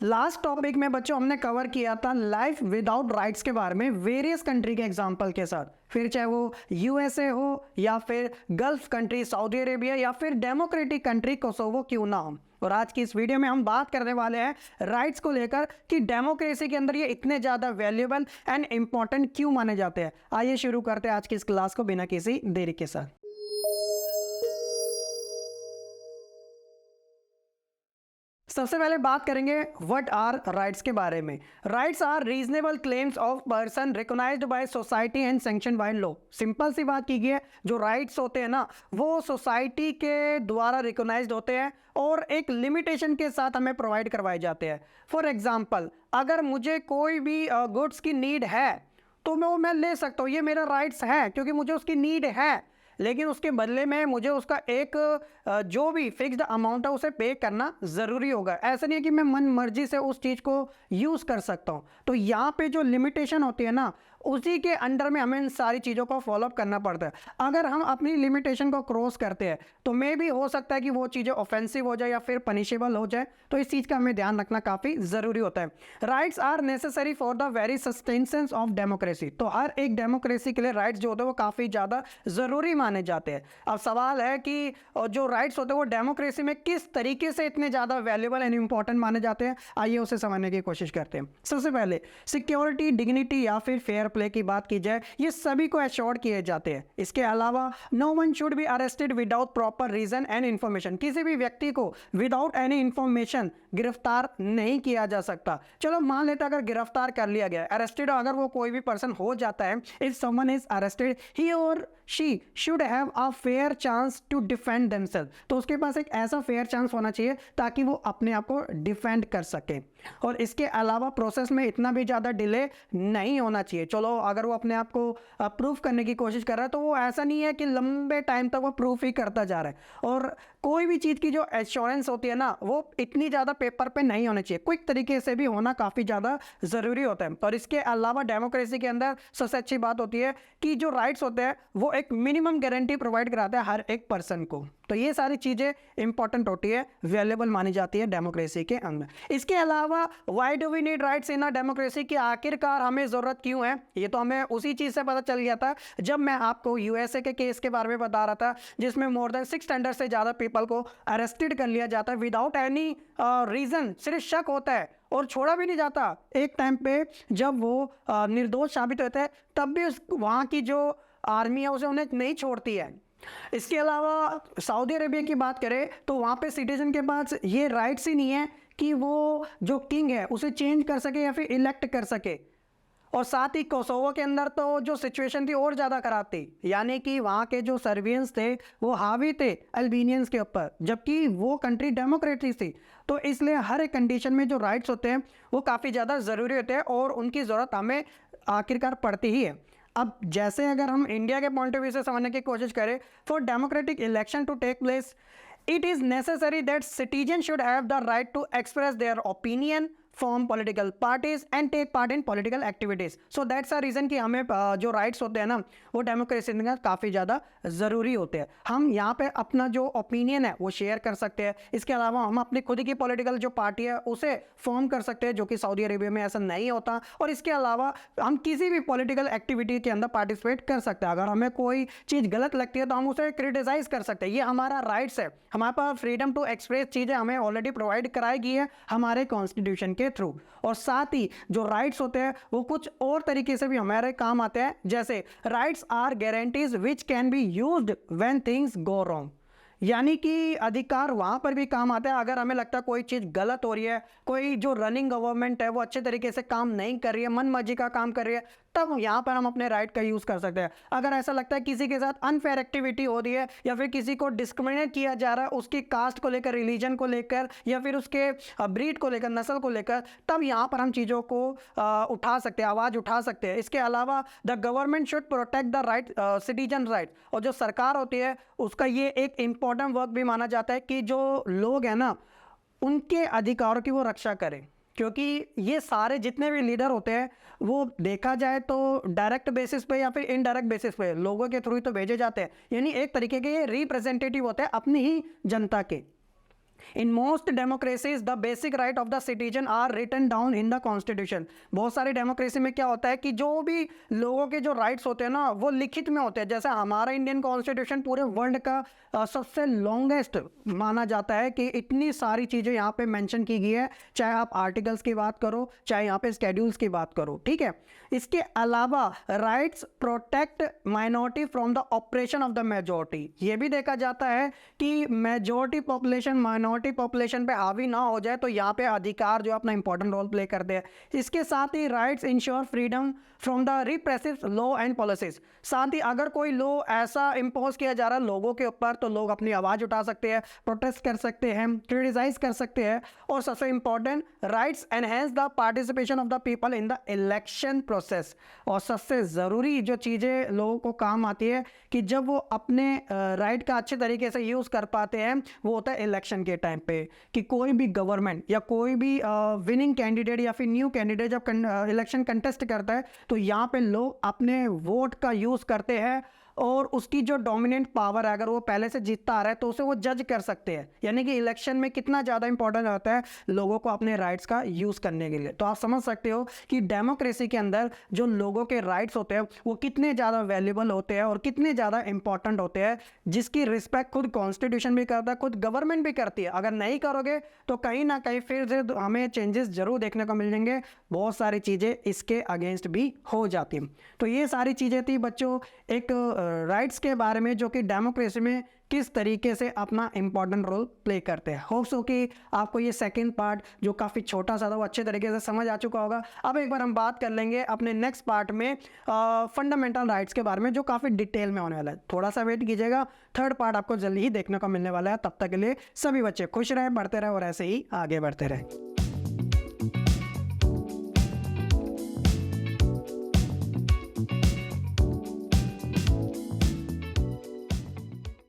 Last topic में बच्चों हमने कवर किया था लाइफ विदाउट राइट्स के बारे में वेरियस कंट्री के एग्जांपल के साथ। फिर चाहे वो यूएसए हो या फिर गल्फ कंट्री सऊदी अरेबिया या फिर डेमोक्रेटिक कंट्री कोसोवो क्यों ना हो। और आज की इस वीडियो में हम बात करने वाले हैं राइट्स को लेकर कि डेमोक्रेसी के अंदर ये इतने ज़्यादा वैल्यूएबल एंड इंपॉर्टेंट क्यों माने जाते हैं। आइए शुरू करते हैं आज की इस क्लास को बिना किसी देरी के साथ। सबसे पहले बात करेंगे व्हाट आर राइट्स के बारे में। Rights are reasonable claims of person recognized by society and sanction by law. Simple सी बात की गई, जो राइट्स होते हैं ना वो सोसाइटी के द्वारा रिकॉग्नाइज्ड होते हैं और एक लिमिटेशन के साथ हमें प्रोवाइड करवाए जाते हैं। फॉर एग्जांपल, अगर मुझे कोई भी गुड्स की नीड है तो मैं ले सकता हूँ, ये मेरा राइट्स है क्योंकि मुझे उसकी नीड है। लेकिन उसके बदले में मुझे उसका एक जो भी फिक्स्ड अमाउंट है उसे पे करना ज़रूरी होगा। ऐसा नहीं है कि मैं मन मर्जी से उस चीज़ को यूज़ कर सकता हूँ। तो यहाँ पे जो लिमिटेशन होती है ना उसी के अंडर में हमें इन सारी चीज़ों को फॉलोअप करना पड़ता है। अगर हम अपनी लिमिटेशन को क्रॉस करते हैं तो मे भी हो सकता है कि वो चीज़ें ऑफेंसिव हो जाए या फिर पनिशेबल हो जाए। तो इस चीज़ का हमें ध्यान रखना काफ़ी ज़रूरी होता है। Rights are necessary for the very sustenance of democracy. तो हर एक डेमोक्रेसी के लिए राइट्स जो होते हैं वो काफ़ी ज़्यादा ज़रूरी माने जाते हैं। अब सवाल है कि जो राइट्स होते हैं वो डेमोक्रेसी में किस तरीके से इतने ज़्यादा वैल्यूएबल एंड इंपॉर्टेंट माने जाते हैं, आइए उसे समझने की कोशिश करते हैं। सबसे पहले सिक्योरिटी, डिग्निटी या फिर फेयर प्ले की बात की जाए, ये सभी को एश्योर्ड किए जाते हैं। इसके अलावा no one should be arrested without proper reason and information. किसी भी व्यक्ति को विदाउट एनी इन्फॉर्मेशन गिरफ्तार नहीं किया जा सकता। चलो मान लेते अगर गिरफ्तार कर लिया गया, अरेस्टेड अगर वो कोई भी पर्सन हो जाता है, if someone is arrested he और she should have a fair chance to defend themself. तो उसके पास एक ऐसा फेयर चांस होना चाहिए ताकि वो अपने आप को डिफेंड कर सके। और इसके अलावा प्रोसेस में इतना भी ज़्यादा डिले नहीं होना चाहिए। चलो अगर वो अपने आप को प्रूफ करने की कोशिश कर रहा है तो वो ऐसा नहीं है कि लंबे टाइम तक वो प्रूफ ही करता जा रहा है। और कोई भी चीज़ की जो एश्योरेंस होती है ना वो इतनी ज़्यादा पेपर पे नहीं होनी चाहिए, क्विक तरीके से भी होना काफ़ी ज़्यादा ज़रूरी होता है। और इसके अलावा डेमोक्रेसी के अंदर सबसे अच्छी बात होती है कि जो राइट्स होते हैं वो एक मिनिमम गारंटी प्रोवाइड कराता है हर एक पर्सन को। तो ये सारी चीज़ें इंपॉर्टेंट होती है, वैल्यूएबल मानी जाती है डेमोक्रेसी के अंदर। इसके अलावा why do we need rights in a democracy की आखिरकार हमें ज़रूरत क्यों है, ये तो हमें उसी चीज़ से पता चल गया था जब मैं आपको यूएसए के केस के बारे में बता रहा था जिसमें मोर देन 600 से ज़्यादा पीपल को अरेस्टेड कर लिया जाता है विदाउट एनी रीज़न। सिर्फ शक होता है और छोड़ा भी नहीं जाता। एक टाइम पे जब वो निर्दोष साबित होते हैं तब भी वहाँ की जो आर्मी है उसे उन्हें नहीं छोड़ती है। इसके अलावा सऊदी अरेबिया की बात करें तो वहाँ पे सिटीजन के पास ये राइट्स ही नहीं है कि वो जो किंग है उसे चेंज कर सके या फिर इलेक्ट कर सके। और साथ ही कोसोवो के अंदर तो जो सिचुएशन थी और ज़्यादा खराब थी, यानी कि वहाँ के जो सर्बियंस थे वो हावी थे अल्बेनियंस के ऊपर, जबकि वो कंट्री डेमोक्रेटिक थी। तो इसलिए हर एक कंडीशन में जो राइट्स होते हैं वो काफ़ी ज़्यादा ज़रूरी होते हैं और उनकी ज़रूरत हमें आखिरकार पड़ती ही है। अब जैसे अगर हम इंडिया के पॉइंट ऑफ व्यू से समझने की कोशिश करें, for democratic election to take place it is necessary that citizens should have the right to express their opinion, form political parties and take part in political activities. So that's the reason कि हमें जो rights होते हैं ना वो democracy में काफ़ी ज़्यादा ज़रूरी होते हैं। हम यहाँ पे अपना जो ओपिनियन है वो शेयर कर सकते हैं। इसके अलावा हम अपनी खुद की पॉलिटिकल जो पार्टी है उसे फॉर्म कर सकते हैं, जो कि सऊदी अरेबिया में ऐसा नहीं होता। और इसके अलावा हम किसी भी पॉलिटिकल एक्टिविटी के अंदर पार्टिसिपेट कर सकते हैं। अगर हमें कोई चीज़ गलत लगती है तो हम उसे क्रिटिसाइज कर सकते हैं, ये हमारा राइट्स है। हमारे पास फ्रीडम टू एक्सप्रेस चीज़ें हमें ऑलरेडी प्रोवाइड कराई गई है हमारे कॉन्स्टिट्यूशन के थ्रू। और साथ ही जो राइट्स होते हैं वो कुछ और तरीके से भी हमारे काम आते हैं, जैसे rights are guarantees which can be used when things go wrong. यानी कि अधिकार वहाँ पर भी काम आता है अगर हमें लगता है कोई चीज़ गलत हो रही है, कोई जो रनिंग गवर्नमेंट है वो अच्छे तरीके से काम नहीं कर रही है, मन मर्जी का काम कर रही है, तब यहाँ पर हम अपने राइट का यूज़ कर सकते हैं। अगर ऐसा लगता है किसी के साथ अनफेयर एक्टिविटी हो रही है या फिर किसी को डिस्क्रिमिनेट किया जा रहा है उसकी कास्ट को लेकर, रिलीजन को लेकर या फिर उसके ब्रीड को लेकर, नस्ल को लेकर, तब यहाँ पर हम चीज़ों को उठा सकते हैं, आवाज़ उठा सकते हैं। इसके अलावा the government should protect the right citizen right. और जो सरकार होती है उसका ये एक इम्पॉर्टेंट वर्क भी माना जाता है कि जो लोग हैं ना उनके अधिकारों की वो रक्षा करें, क्योंकि ये सारे जितने भी लीडर होते हैं वो देखा जाए तो डायरेक्ट बेसिस पे या फिर इनडायरेक्ट बेसिस पे लोगों के थ्रू ही तो भेजे जाते हैं। यानी एक तरीके के ये रिप्रेजेंटेटिव होते हैं अपनी ही जनता के। In most democracies the basic right of the citizen are written down in the constitution. बहुत सारी डेमोक्रेसी में क्या होता है कि जो भी लोगों के जो राइट्स होते हैं ना वो लिखित में होते हैं। जैसे हमारा इंडियन कॉन्स्टिट्यूशन पूरे वर्ल्ड का सबसे लॉन्गेस्ट माना जाता है कि इतनी सारी चीज़ें यहाँ पे मेंशन की गई है, चाहे आप आर्टिकल्स की बात करो चाहे यहाँ पे स्केड्यूल्स की बात करो, ठीक है। इसके अलावा rights protect minority from the operation of the majority. ये भी देखा जाता है कि मेजोरिटी पॉपुलेशन माइनॉरिटी पॉपुलेशन पे हावी ना हो जाए, तो यहाँ पे अधिकार जो अपना इंपॉर्टेंट रोल प्ले करते हैं। इसके साथ ही rights ensure freedom from the repressive law and policies. साथ ही अगर कोई लॉ ऐसा इम्पोज किया जा रहा है लोगों के ऊपर तो लोग अपनी आवाज़ उठा सकते हैं, प्रोटेस्ट कर सकते हैं, क्रिटिसाइज कर सकते हैं। और सबसे important, rights enhance the participation of the people in the election process. और सबसे ज़रूरी जो चीज़ें लोगों को काम आती है कि जब वो अपने राइट का अच्छे तरीके से यूज़ कर पाते हैं, वो होता है इलेक्शन के टाइम पे। कि कोई भी गवर्नमेंट या कोई भी विनिंग कैंडिडेट या फिर न्यू कैंडिडेट जब इलेक्शन कंटेस्ट करता है तो यहाँ पे लोग अपने वोट का यूज़ करते हैं और उसकी जो डोमिनेंट पावर है, अगर वो पहले से जीतता आ रहा है तो उसे वो जज कर सकते हैं। यानी कि इलेक्शन में कितना ज़्यादा इंपॉर्टेंट होता है लोगों को अपने राइट्स का यूज़ करने के लिए। तो आप समझ सकते हो कि डेमोक्रेसी के अंदर जो लोगों के राइट्स होते हैं वो कितने ज़्यादा वैल्यूबल होते हैं और कितने ज़्यादा इंपॉर्टेंट होते हैं, जिसकी रिस्पेक्ट खुद कॉन्स्टिट्यूशन भी करता है, खुद गवर्नमेंट भी करती है। अगर नहीं करोगे तो कहीं ना कहीं फिर से हमें चेंजेस जरूर देखने को मिल जाएंगे, बहुत सारी चीज़ें इसके अगेंस्ट भी हो जाती हैं। तो ये सारी चीज़ें थी बच्चों एक राइट्स के बारे में जो कि डेमोक्रेसी में किस तरीके से अपना इंपॉर्टेंट रोल प्ले करते हैं। होप्स हो कि आपको ये सेकंड पार्ट जो काफ़ी छोटा सा था वो अच्छे तरीके से समझ आ चुका होगा। अब एक बार हम बात कर लेंगे अपने नेक्स्ट पार्ट में फंडामेंटल राइट्स के बारे में जो काफ़ी डिटेल में होने वाला है। थोड़ा सा वेट कीजिएगा, थर्ड पार्ट आपको जल्दी ही देखने को मिलने वाला है। तब तक के लिए सभी बच्चे खुश रहे, बढ़ते रहे और ऐसे ही आगे बढ़ते रहे।